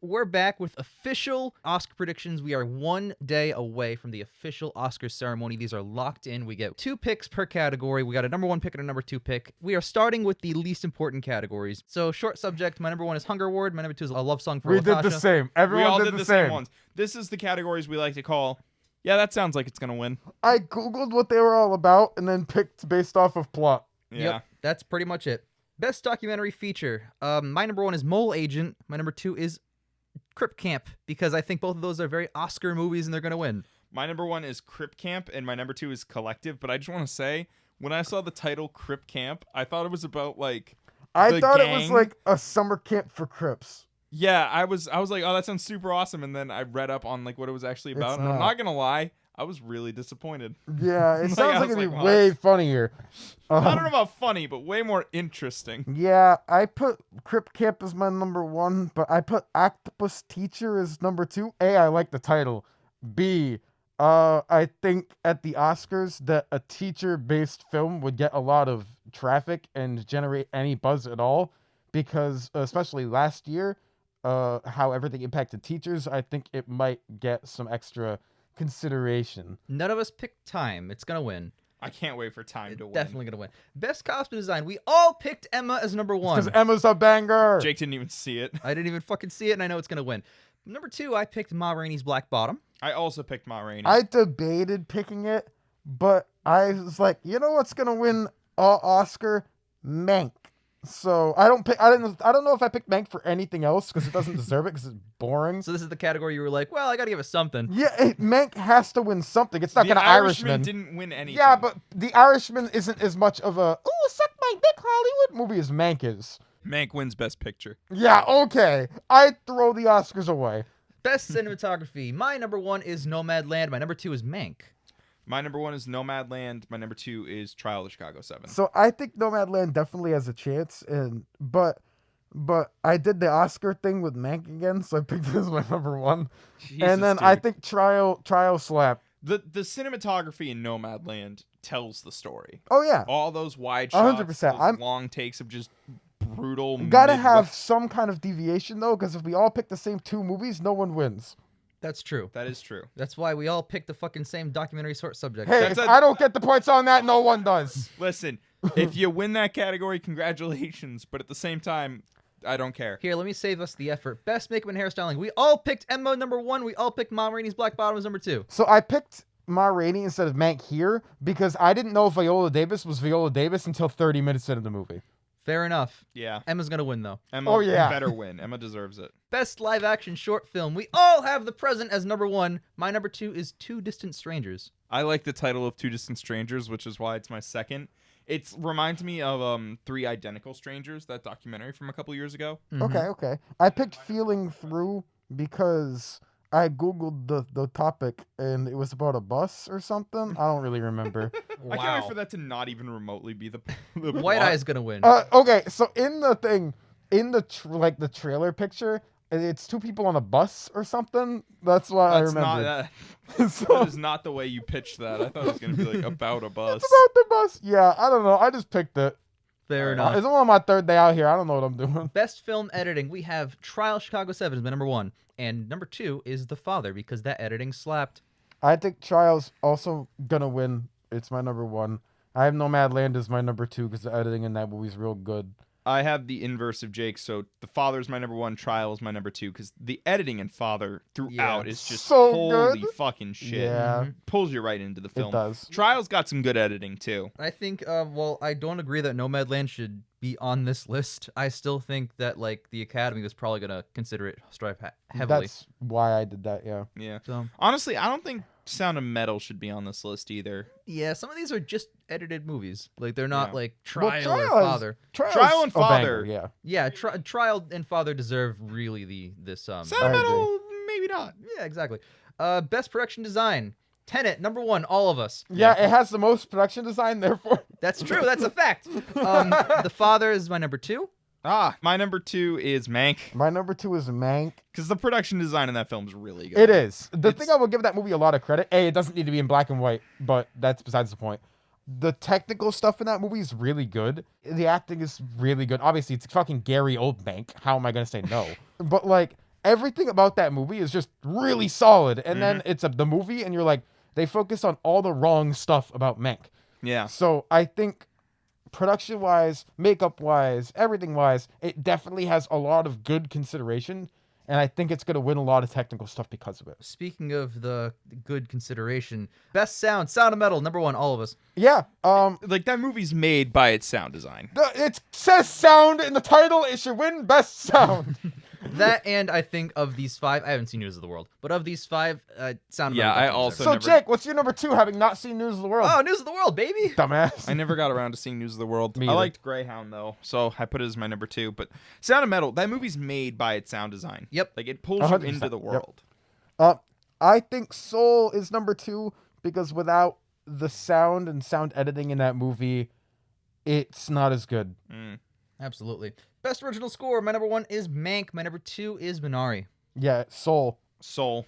We're back with official Oscar predictions. We are 1 day away from the official Oscar ceremony. These are locked in. We get 2 picks per category. We got a number 1 pick and a number 2 pick. We are starting with the least important categories. So, short subject, my number 1 is Hunger Award. My number 2 is A Love Song for We Latasha. did the same. Everyone we all did the same ones. This is the categories we like to call, yeah, that sounds like it's going to win. I Googled what they were all about and then picked based off of plot. Yeah. Yep, that's pretty much it. Best documentary feature. My number 1 is Mole Agent. My number 2 is Crip Camp, because I think both of those are very Oscar movies and they're going to win. My number 1 is Crip Camp, and my number 2 is Collective. But I just want to say, when I saw the title Crip Camp, I thought it was about, like, I thought gang. it was like a summer camp for Crips. Yeah, I was like, oh, that sounds super awesome. And then I read up on, like, what it was actually about. It's And I'm not. not going to lie, I was really disappointed. Yeah, it Like, sounds I like was it'd be like, way what? funnier. I don't know about funny, but way more interesting. Yeah, I put Crip Camp as my number 1, but I put Octopus Teacher as number 2. A, I like the title. B, I think at the Oscars that a teacher-based film would get a lot of traffic and generate any buzz at all, because especially last year, how everything impacted teachers, I think it might get some extra consideration. None of us picked Time. It's going to win. I can't wait for Time to win. Definitely going to win. Best costume design. We all picked Emma as number 1. Because Emma's a banger. Jake didn't even see it. I didn't even fucking see it, and I know it's going to win. Number 2, I picked Ma Rainey's Black Bottom. I also picked Ma Rainey. I debated picking it, but I was like, you know what's gonna win Oscar? Mank. So I don't know if I picked Mank for anything else because it doesn't deserve it because it's boring. So this is the category you were like, well, I got to give it something. Yeah, Mank has to win something. It's not The gonna Irishman Irishman. didn't win anything. Yeah, but The Irishman isn't as much of a suck my dick Hollywood movie as Mank is. Mank wins Best Picture. Yeah, okay. I throw the Oscars away. Best cinematography. My number 1 is Nomadland. My number 2 is Mank. My number 1 is Nomadland. My number 2 is Trial of the Chicago 7. So I think Nomadland definitely has a chance, but I did the Oscar thing with Mank again, so I picked this as my number 1. And then I think Trial slap. The cinematography in Nomadland tells the story. Oh yeah, All those wide shots, 100%. those long takes of just brutal. gotta have some kind of deviation though, because if we all pick the same 2 movies, no one wins. That's true. That is true. That's why we all picked the fucking same documentary sort subject. Hey, That's if a- I don't get the points on that, no one does. Listen, if you win that category, congratulations. But at the same time, I don't care. Here, let me save us the effort. Best makeup and hairstyling. We all picked Emma number 1. We all picked Ma Rainey's Black Bottom as number 2. So I picked Ma Rainey instead of Mank here because I didn't know Viola Davis was Viola Davis until 30 minutes into the movie. Fair enough. Yeah. Emma's gonna win though. Emma Oh, yeah. better win. Emma deserves it. Best live action short film. We all have The Present as number 1. My number 2 is Two Distant Strangers. I like the title of Two Distant Strangers, which is why it's my second. It reminds me of Three Identical Strangers, that documentary from a couple years ago. Mm-hmm. Okay. I picked Feeling Through because I googled the topic and it was about a bus or something. I don't really remember. I can't wait for that to not even remotely be the White plot. Eye's gonna win. Okay, so in the trailer picture, it's 2 people on a bus or something. That's what I That's remember. not So- that is not the way you pitched that. I thought it was gonna be like about a bus. It's about the bus. Yeah, I don't know. I just picked it. Fair Alright. enough. It's only my 3rd day out here. I don't know what I'm doing. Best film editing. We have Trial Chicago 7 is my number 1. And number 2 is The Father because that editing slapped. I think Trial's also gonna win. It's my number 1. I have Nomadland as my number 2 because the editing in that movie is real good. I have the inverse of Jake, so The Father's my number 1, Trial is my number 2, because the editing in Father throughout Yeah. is just So holy good. fucking shit. Yeah, Pulls you right into the film. it does. Trial's got some good editing too. I think, well, I don't agree that Nomadland should be on this list. I still think that, like, the Academy was probably going to consider it heavily. That's why I did that. Yeah. Yeah. So, Honestly, I don't think Sound of Metal should be on this list either. yeah, some of these are just edited movies. Like, they're not, Yeah. like, Well, Trial Trial or is- Father. Trial and a banger, Father. Yeah. Yeah, Trial and Father deserve really this, Sound I of agree. Metal, maybe not. yeah, exactly. Best production design. Tenet, number 1, all of us. Yeah, it has the most production design, therefore. That's true. That's a fact. The Father is my number 2. My number 2 is Mank, My number 2 is Mank. because the production design in that film is really good. It is. The thing It's- I will give that movie a lot of credit. A, it doesn't need to be in black and white, but that's besides the point. The technical stuff in that movie is really good. The acting is really good. Obviously, it's fucking Gary Oldbank. How am I going to say no? But, like, everything about that movie is just really solid. And then it's the movie, and you're like, they focus on all the wrong stuff about Mank. Yeah. So I think production-wise, makeup-wise, everything-wise, it definitely has a lot of good consideration. And I think it's going to win a lot of technical stuff because of it. Speaking of the good consideration, best sound, Sound of Metal, number 1, all of us. Yeah. Like, that movie's made by its sound design. It says sound in the title. It should win best sound. That, and I think of these 5, I haven't seen News of the World, but of these 5, Sound of Metal. Yeah, I definitely also deserves So, never- Jake, what's your number 2, having not seen News of the it. World? Oh, News of the World, baby! Dumbass. I never got around to seeing News of the World. Me I either. liked Greyhound, though, so I put it as my number 2. But Sound of Metal, that movie's made by its sound design. Yep. Like, it pulls you 100%, into the yep. world. I think Soul is number 2 because without the sound and sound editing in that movie, it's not as good. Absolutely. Best original score, my number 1 is Mank, my number 2 is Minari. Yeah, Soul. Soul.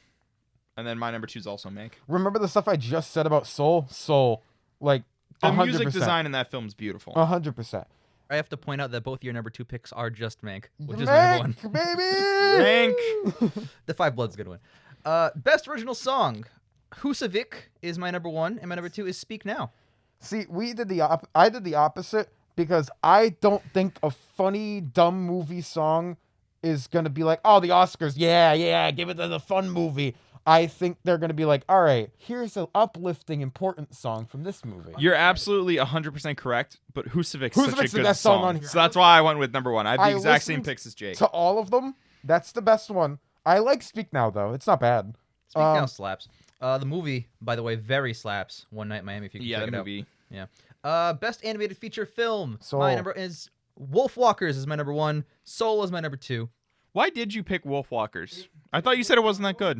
And then my number 2 is also Mank. Remember the stuff I just said about Soul? Soul. Like, The 100%. music design in that film is beautiful. 100%. I have to point out that both your number 2 picks are just Mank, which is my number 1. Mank, baby! Mank. The Five Blood's a good one. Best original song, Husavik is my number 1, and my number 2 is Speak Now. See, I did the opposite because I don't think a funny, dumb movie song is going to be like, oh, the Oscars, yeah, give it to the fun movie. I think they're going to be like, all right, here's an uplifting, important song from this movie. You're absolutely 100% correct, but Husavik's such a Husavik's the good best song song. on here. So that's why I went with number 1. I have the I exact same listened picks as Jake. To all of them, that's the best one. I like Speak Now, though. It's not bad. Speak Now slaps. The movie, by the way, very slaps. One Night in Miami, if you can Yeah, check the it movie. out. Yeah. Best animated feature film. Soul. My number is Wolfwalkers is my number 1. Soul is my number 2. Why did you pick Wolfwalkers? I thought you said it wasn't that good.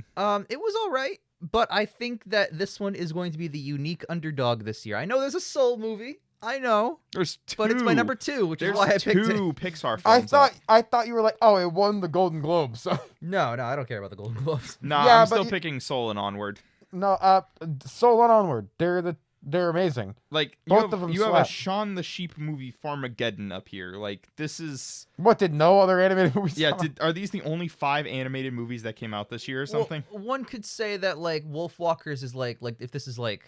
It was all right, but I think that this one is going to be the unique underdog this year. I know there's a Soul movie. I know, There's 2. but it's my number 2, which There's is why I picked it. 2 Pixar films. I thought you were like, oh, it won the Golden Globe. So No, I don't care about the Golden Globes. Nah, Yeah, I'm but still you- picking Soul and Onward. no, Soul and Onward. They're amazing. Like, Both of them you have slap. a Shaun the Sheep movie, Farmageddon, up here. Like, this is... What, did no other animated movies? Yeah, come out? are these the only 5 animated movies that came out this year or something? Well, one could say that like Wolfwalkers is like if this is like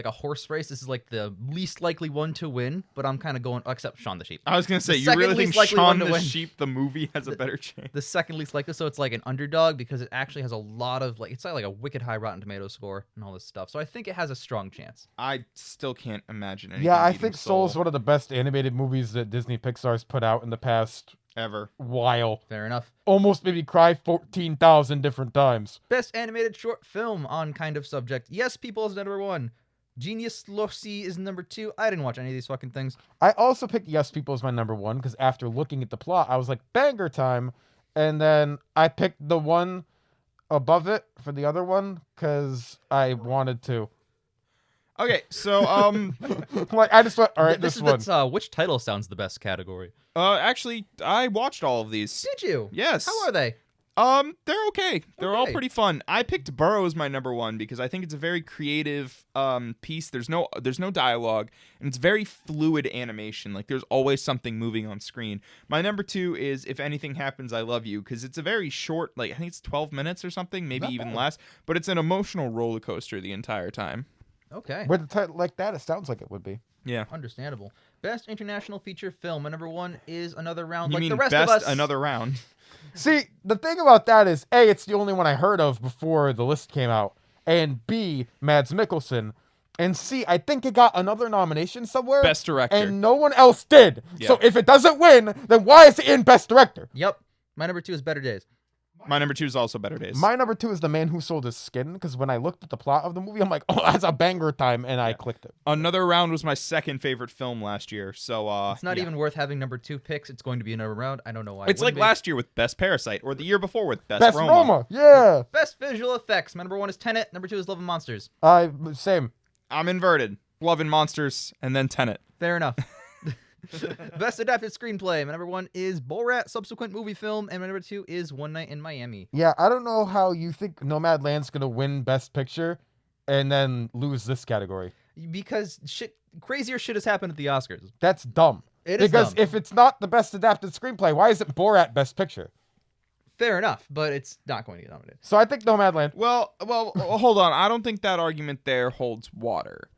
a horse race, this is like the least likely one to win. But I'm kind of going, except Shaun the Sheep. I was gonna say, the you second really think least likely Shaun one to the win. Sheep, the movie, has a better chance? The second least likely, so it's like an underdog because it actually has a lot of it's like a wicked high Rotten Tomatoes score and all this stuff. So I think it has a strong chance. I still can't imagine anything Yeah, I beating think Soul's one of the best animated movies that Disney Pixar's put out in the past ever. while. Fair enough. Almost made me cry 14,000 different times. Best animated short film on kind of subject. Yes, People is number 1. Genius Loci is number 2. I didn't watch any of these fucking things. I also picked Yes People as my number 1 because after looking at the plot, I was like, banger time. And then I picked the one above it for the other one because I wanted to. Okay, so Like, I just went, all right, This this is one. the which title sounds the best category. actually, I watched all of these. Did you? Yes. How are they? They're okay. They're all Okay. pretty fun. I picked Burrow as my number 1 because I think it's a very creative piece. There's no dialogue, and it's very fluid animation. Like, there's always something moving on screen. My number 2 is If Anything Happens, I Love You, because it's a very short, like, I think it's 12 minutes or something, maybe Not even bad. less, but it's an emotional roller coaster the entire time. Okay. With a title like that, it sounds like it would be. Yeah. Understandable. Best international feature film. My number 1 is Another Round. You Like mean the rest best of us. Another Round? See, the thing about that is, A, it's the only one I heard of before the list came out, and B, Mads Mikkelsen, and C, I think it got another nomination somewhere. Best Director. And no one else did. Yeah. So if it doesn't win, then why is it in Best Director? Yep. My number 2 is Better Days. My number 2 is also Better Days. My number 2 is The Man Who Sold His Skin, because when I looked at the plot of the movie, I'm like, oh, that's a banger time, and I clicked it. Another Round was my second favorite film last year, so It's not yeah. even worth having number 2 picks. It's going to be Another Round. I don't know why. it It's like wouldn't be. last year with Best Parasite, or the year before with Best, Best Roma. Roma, yeah. Best visual effects. My number 1 is Tenet. Number 2 is Love and Monsters. Same. I'm inverted. Love and Monsters, and then Tenet. Fair enough. Best adapted screenplay. My number 1 is Borat, subsequent movie film, and my number 2 is One Night in Miami. Yeah, I don't know how you think Nomadland's gonna win Best Picture, and then lose this category. Because crazier shit has happened at the Oscars. That's dumb. It is Because dumb. if it's not the best adapted screenplay, why isn't Borat Best Picture? Fair enough, but it's not going to get nominated. So I think Nomadland. Well, hold on. I don't think that argument there holds water.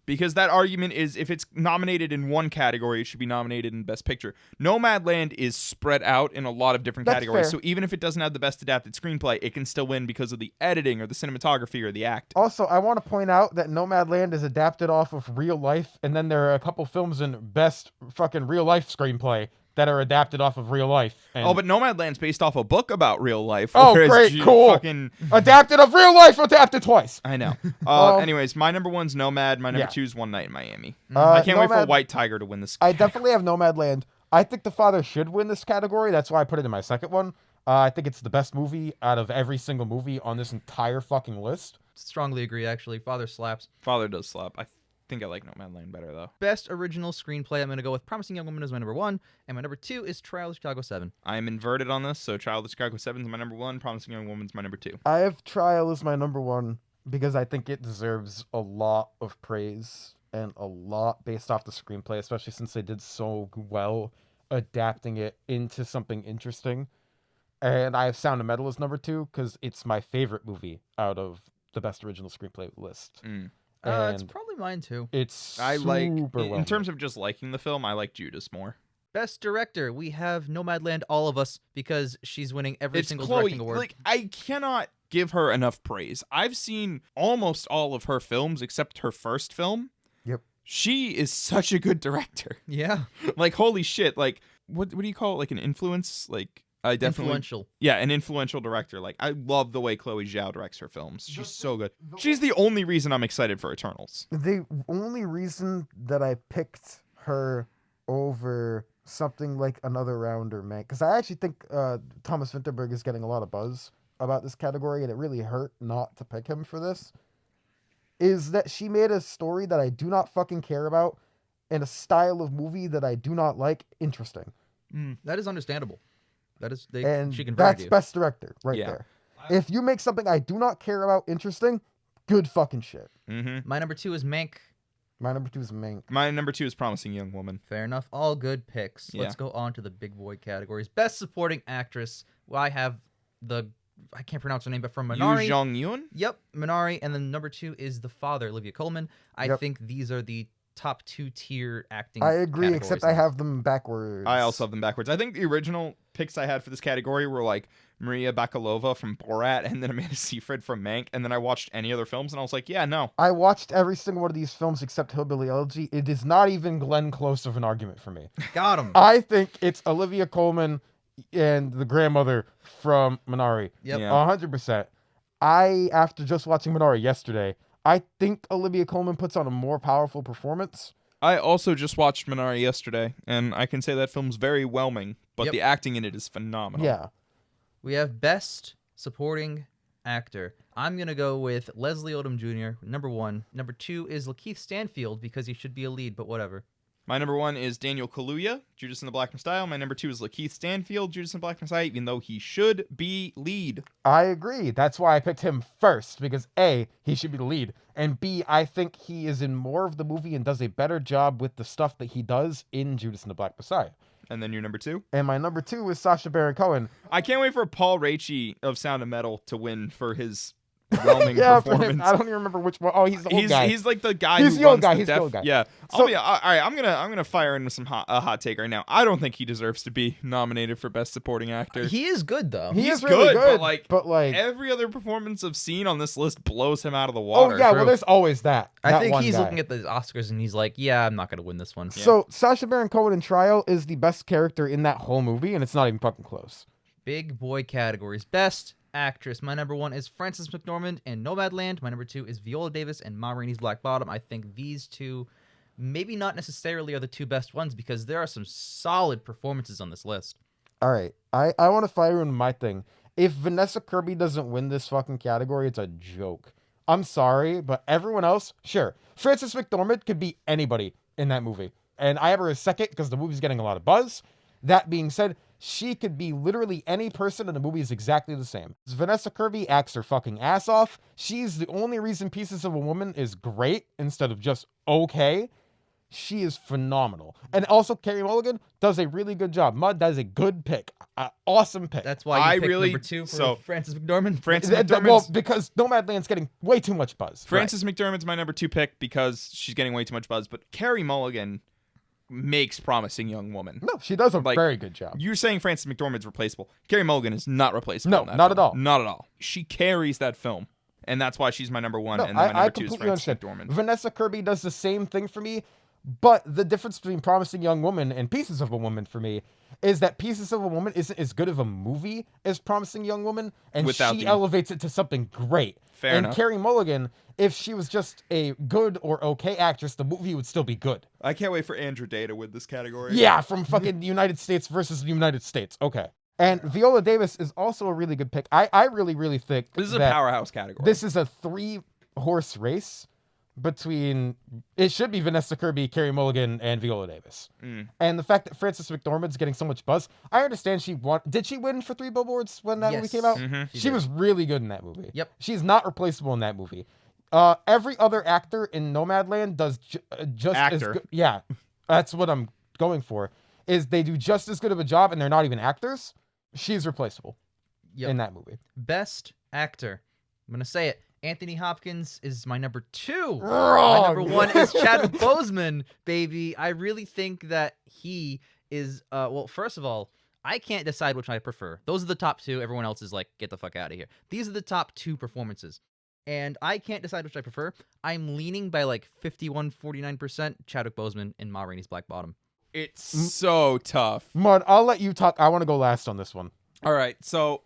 Because that argument is if it's nominated in one category, it should be nominated in Best Picture. Nomadland is spread out in a lot of different That's categories. fair. So even if it doesn't have the Best Adapted Screenplay, it can still win because of the editing or the cinematography or the acting. Also, I want to point out that Nomadland is adapted off of real life, and then there are a couple films in Best fucking Real Life Screenplay that are adapted off of real life. And But Nomadland's based off a book about real life. Oh, whereas great, cool. Fucking... adapted of real life, adapted twice. I know. Um, Anyways, my number one's Nomad. My number yeah. two's One Night in Miami. I can't wait for White Tiger to win this. I definitely have Nomadland. I think The Father should win this category. That's why I put it in my second one. I think it's the best movie out of every single movie on this entire fucking list. Strongly agree, actually. Father slaps. Father does slap. I think I like Nomadland better, though. Best original screenplay, I'm going to go with Promising Young Woman as my number 1, and my number 2 is Trial of Chicago 7. I am inverted on this, so Trial of the Chicago 7 is my number 1, Promising Young Woman's my number 2. I have Trial as my number 1 because I think it deserves a lot of praise and a lot based off the screenplay, especially since they did so well adapting it into something interesting. And I have Sound of Metal as number 2 because it's my favorite movie out of the best original screenplay list. It's probably mine too. It's I like, well in terms of just liking the film, I like Judas more. Best director, we have Nomadland, all of us, because she's winning every It's single Chloe. directing award. Like, I cannot give her enough praise. I've seen almost all of her films except her first film. Yep. She is such a good director. Yeah. Like, holy shit. Like, what do you call it? Like an influence? Like, I definitely... Influential. Yeah, an influential director. Like, I love the way Chloe Zhao directs her films. She's so good. She's the only reason I'm excited for Eternals. The only reason that I picked her over something like Another Round or Mank, because I actually think Thomas Vinterberg is getting a lot of buzz about this category, and it really hurt not to pick him for this, is that she made a story that I do not fucking care about and a style of movie that I do not like interesting. That is understandable. That is, And she converted that's you. best director right Yeah. there. If you make something I do not care about interesting, good fucking shit. Mm-hmm. My number 2 is Mank. My number 2 is Mank. My number 2 is Promising Young Woman. Fair enough. All good picks. Yeah. Let's go on to the big boy categories. Best supporting actress. Well, I have I can't pronounce her name, but from Minari. Yoo Jong-yoon? Yep, Minari. And then number 2 is The Father, Olivia Colman. I Yep. think these are the top 2-tier acting I agree, categories except in I this. have them backwards. I also have them backwards. I think the original picks I had for this category were like Maria Bakalova from Borat and then Amanda Seyfried from Mank. And then I watched any other films and I was like, yeah, no. I watched every single one of these films except Hillbilly Elegy. It is not even Glenn Close of an argument for me. Got him. I think it's Olivia Colman and the grandmother from Minari. Yep. Yeah. 100%. After just watching Minari yesterday, I think Olivia Colman puts on a more powerful performance. I also just watched Minari yesterday, and I can say that film's very whelming, but Yep. the acting in it is phenomenal. Yeah. We have Best Supporting Actor. I'm going to go with Leslie Odom Jr., number 1. Number 2 is Lakeith Stanfield, because he should be a lead, but whatever. My number 1 is Daniel Kaluuya, Judas and the Black Messiah. My number 2 is Lakeith Stanfield, Judas and the Black Messiah, even though he should be lead. I agree. That's why I picked him first, because A, he should be the lead, and B, I think he is in more of the movie and does a better job with the stuff that he does in Judas and the Black Messiah. And then your number 2? And my number 2 is Sacha Baron Cohen. I can't wait for Paul Raci of Sound of Metal to win for his whelming Yeah, for him, performance. I don't even remember which one. Oh, he's the old guy. He's like the guy He's who the old runs guy, the he's the deaf- old guy. Yeah. So- All right, I'm gonna fire into a hot take right now. I don't think he deserves to be nominated for Best Supporting Actor. He is good, though. He He's is really good, good, but, like every other performance I've seen on this list blows him out of the oh water. yeah, True. well there's always that. I that think one he's guy. looking at the Oscars and he's like, yeah, I'm not going to win this one. So Sacha Baron Cohen in Trial is the best character in that whole movie, and it's not even fucking close. Big boy categories. Best Actress. My number 1 is Frances McDormand in Nomadland. My number 2 is Viola Davis in Ma Rainey's Black Bottom. I think these two maybe not necessarily are the two best ones because there are some solid performances on this list. All right, I want to fire in my thing. If Vanessa Kirby doesn't win this fucking category, it's a joke. I'm sorry, but everyone else, sure. Frances McDormand could be anybody in that movie. And I have her as second because the movie's getting a lot of buzz. That being said, she could be literally any person and the movie is exactly the same. Vanessa Kirby acts her fucking ass off. She's the only reason Pieces of a Woman is great instead of just okay. She is phenomenal. And also, Carey Mulligan does a really good job. Mud, that is a good pick. Awesome pick. That's why you I picked really- number 2 for so- Frances McDormand. Frances Well, McDormand's, because Nomadland's getting way too much buzz. Frances McDormand's my number 2 pick because she's getting way too much buzz. But Carey Mulligan makes Promising Young Woman. No, she does a Like, very good job. You're saying Frances McDormand's replaceable. Carey Mulligan is not replaceable. No, in that not film. at all. Not at all. She carries that film, and that's why she's my number 1. No, and then my I number 2 is completely Frances understand. McDormand. Vanessa Kirby does the same thing for me, but the difference between Promising Young Woman and Pieces of a Woman for me is that Pieces of a Woman isn't as good of a movie as Promising Young Woman, and Without she the- elevates it to something great. Fair and enough. Carey Mulligan, if she was just a good or okay actress, the movie would still be good. I can't wait for Andrew Day to win this category. Yeah, from fucking the United States versus the United States. Okay. And Viola Davis is also a really good pick. I really, really think This is a that powerhouse category. this is a 3-horse race between, it should be Vanessa Kirby, Carey Mulligan, and Viola Davis. Mm. And the fact that Frances McDormand's getting so much buzz, I understand did she win for 3 Billboards when that movie Yes. came out? Mhm. She was really good in that movie. Yep. She's not replaceable in that movie. Every other actor in Nomadland does just as Actor. good. Yeah, that's what I'm going for. Is they do just as good of a job, and they're not even actors. She's replaceable Yep. in that movie. Best actor. I'm going to say it. Anthony Hopkins is my number 2. My Wrong. number 1 is Chadwick Boseman, baby. I really think that he is, well, first of all, I can't decide which I prefer. Those are the top 2. Everyone else is like, get the fuck out of here. These are the top 2 performances. And I can't decide which I prefer. I'm leaning by like 51-49% Chadwick Boseman in Ma Rainey's Black Bottom. It's so tough. Mud, I'll let you talk. I want to go last on this one. All right, so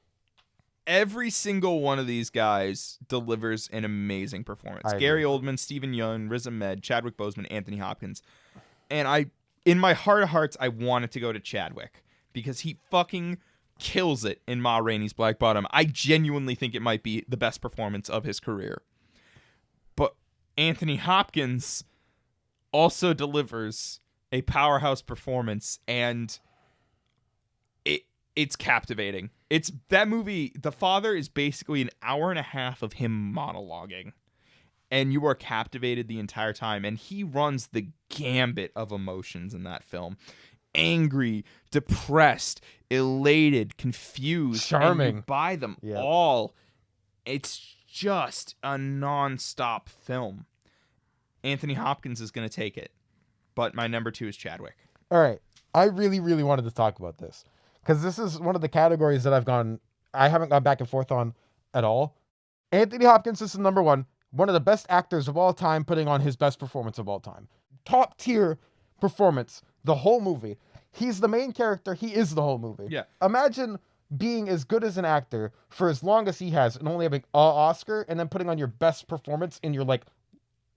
every single one of these guys delivers an amazing performance. I agree. Gary Oldman, Stephen Yeun, Riz Ahmed, Chadwick Boseman, Anthony Hopkins. And in my heart of hearts, I wanted to go to Chadwick because he fucking kills it in Ma Rainey's Black Bottom. I genuinely think it might be the best performance of his career. But Anthony Hopkins also delivers a powerhouse performance, and it's captivating. It's that movie. The Father is basically an hour and a half of him monologuing, and you are captivated the entire time. And he runs the gambit of emotions in that film: angry, depressed, elated, confused, Charming. And you buy them Yep. all. It's just a non-stop film. Anthony Hopkins is going to take it, but my number 2 is Chadwick. All right. I really, really wanted to talk about this because this is one of the categories that I haven't gone back and forth on at all. Anthony Hopkins is the number 1, one of the best actors of all time, putting on his best performance of all time. Top tier performance, the whole movie. He's the main character. He is the whole movie. Yeah. Imagine being as good as an actor for as long as he has and only having an Oscar and then putting on your best performance in your like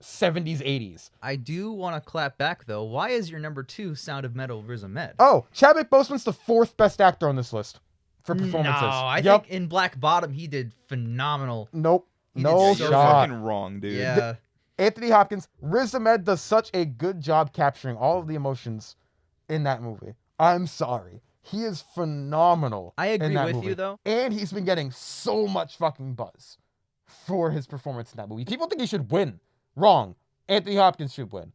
70s, 80s. I do want to clap back, though. Why is your number 2 Sound of Metal, Riz Ahmed? Oh, Chadwick Boseman's the 4th best actor on this list for performances. No, I Yep. think in Black Bottom he did phenomenal. Nope. He No did You're so shot. fucking wrong, dude. Yeah. Anthony Hopkins, Riz Ahmed does such a good job capturing all of the emotions in that movie. I'm sorry. He is phenomenal. I in agree that with movie. you, though. And he's been getting so much fucking buzz for his performance in that movie. People think he should win. Wrong. Anthony Hopkins should win.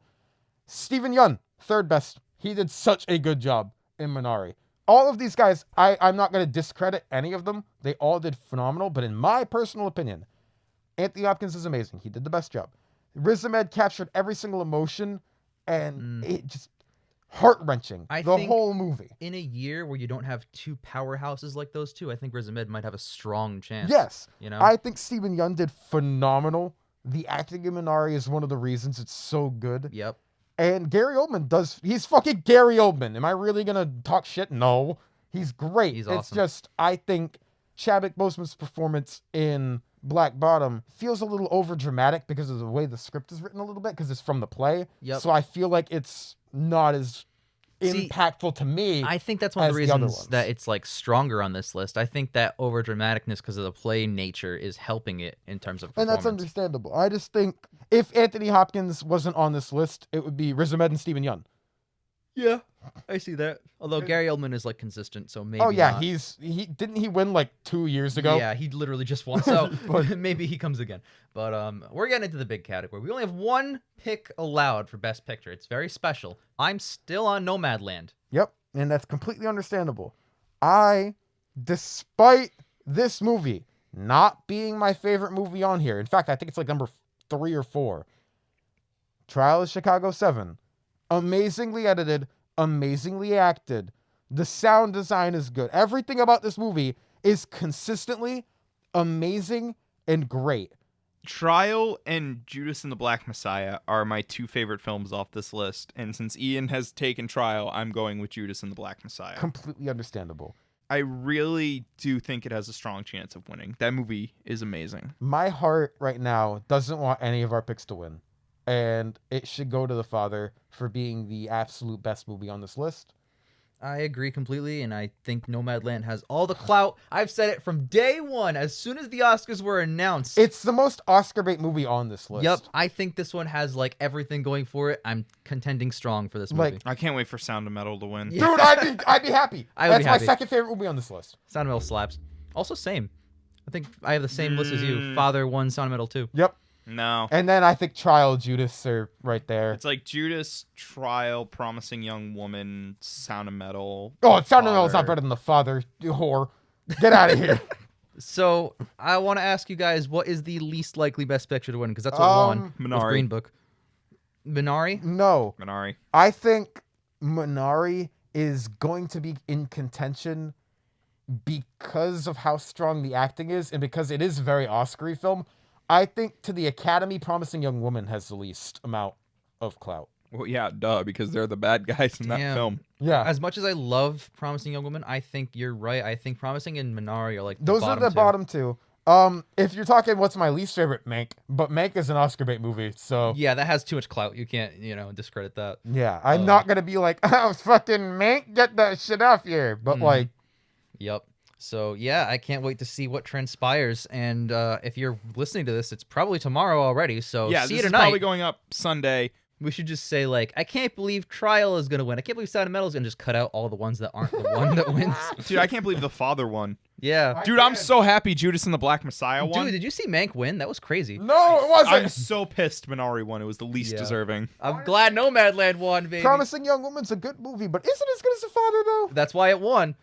Stephen Yeun, 3rd best. He did such a good job in Minari. All of these guys, I'm not going to discredit any of them. They all did phenomenal. But in my personal opinion, Anthony Hopkins is amazing. He did the best job. Riz Ahmed captured every single emotion, and it just heart-wrenching. I The think- whole movie. In a year where you don't have 2 powerhouses like those 2, I think Riz Ahmed might have a strong chance. Yes. You know? I think Stephen Yeun did phenomenal. The acting in Minari is one of the reasons it's so good. Yep. And Gary Oldman he's fucking Gary Oldman. Am I really going to talk shit? No. He's great. He's It's awesome. just, I think Chadwick Boseman's performance in Black Bottom feels a little over dramatic because of the way the script is written a little bit, because it's from the play. Yep. So I feel like it's not as See, impactful to me. I think that's one of the as the other reasons ones. that it's like stronger on this list. I think that over dramaticness because of the play nature is helping it in terms of And performance. that's understandable. I just think if Anthony Hopkins wasn't on this list, it would be Riz Ahmed and Stephen Yeun. Yeah, I see that. Although Gary Oldman is like consistent, so maybe. Oh yeah, not. he didn't he win like 2 years ago? Yeah, he literally just won. So But- maybe he comes again. But we're getting into the big category. We only have one pick allowed for Best Picture. It's very special. I'm still on Nomadland. Yep, and that's completely understandable. Despite this movie not being my favorite movie on here, in fact, I think it's like number 3 or 4. Trial of Chicago 7. Amazingly edited, amazingly acted. The sound design is good. Everything about this movie is consistently amazing and great. Trial and Judas and the Black Messiah are my 2 favorite films off this list. And since Ian has taken Trial, I'm going with Judas and the Black Messiah. Completely understandable. I really do think it has a strong chance of winning. That movie is amazing. My heart right now doesn't want any of our picks to win. And it should go to The Father for being the absolute best movie on this list. I agree completely, and I think Nomadland has all the clout. I've said it from day one, as soon as the Oscars were announced. It's the most Oscar bait movie on this list. Yep, I think this one has like everything going for it. I'm contending strong for this movie. Like- I can't wait for Sound of Metal to win. Yeah. Dude, I'd be happy. I would That's be my happy. second favorite movie on this list. Sound of Metal slaps. Also, same. I think I have the same list as you. Father 1, Sound of Metal 2. Yep. No. And then I think Trial, Judas are right there. It's like Judas, Trial, Promising Young Woman, Sound of Metal. Oh, Sound of Metal is not Father. better than The Father, you whore. Get out of here. So I want to ask you guys, what is the least likely Best Picture to win? Because that's what won with Minari. Green Book. Minari? No. Minari. I think Minari is going to be in contention because of how strong the acting is and because it is a very Oscar-y film. I think to the Academy, Promising Young Woman has the least amount of clout. Well, yeah, duh, because they're the bad guys in that Damn. film. Yeah. As much as I love Promising Young Woman, I think you're right. I think Promising and Minari are like the Those bottom are the two. bottom 2. If you're talking what's my least favorite, Mank, but Mank is an Oscar bait movie, so Yeah, that has too much clout. You can't, discredit that. yeah, I'm not gonna be like, oh, fucking Mank, get that shit off here. But like, Yep. So yeah, I can't wait to see what transpires. And if you're listening to this, it's probably tomorrow already. So Yeah, see this you is tonight. probably going up Sunday. We should just say like, I can't believe Trial is gonna win. I can't believe Sound of Metal is gonna just cut out all the ones that aren't the one that wins. Dude, I can't believe the Father won. Yeah. Dude, I'm so happy Judas and the Black Messiah won. Dude, did you see Mank win? That was crazy. no, it wasn't. I'm so pissed Minari won. It was the least Yeah. deserving. I'm glad Nomadland won, baby. Promising Young Woman's a good movie, but isn't it as good as The Father though? That's why it won.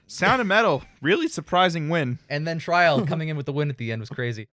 Sound of Metal, really surprising win. And then Trial coming in with the win at the end was crazy.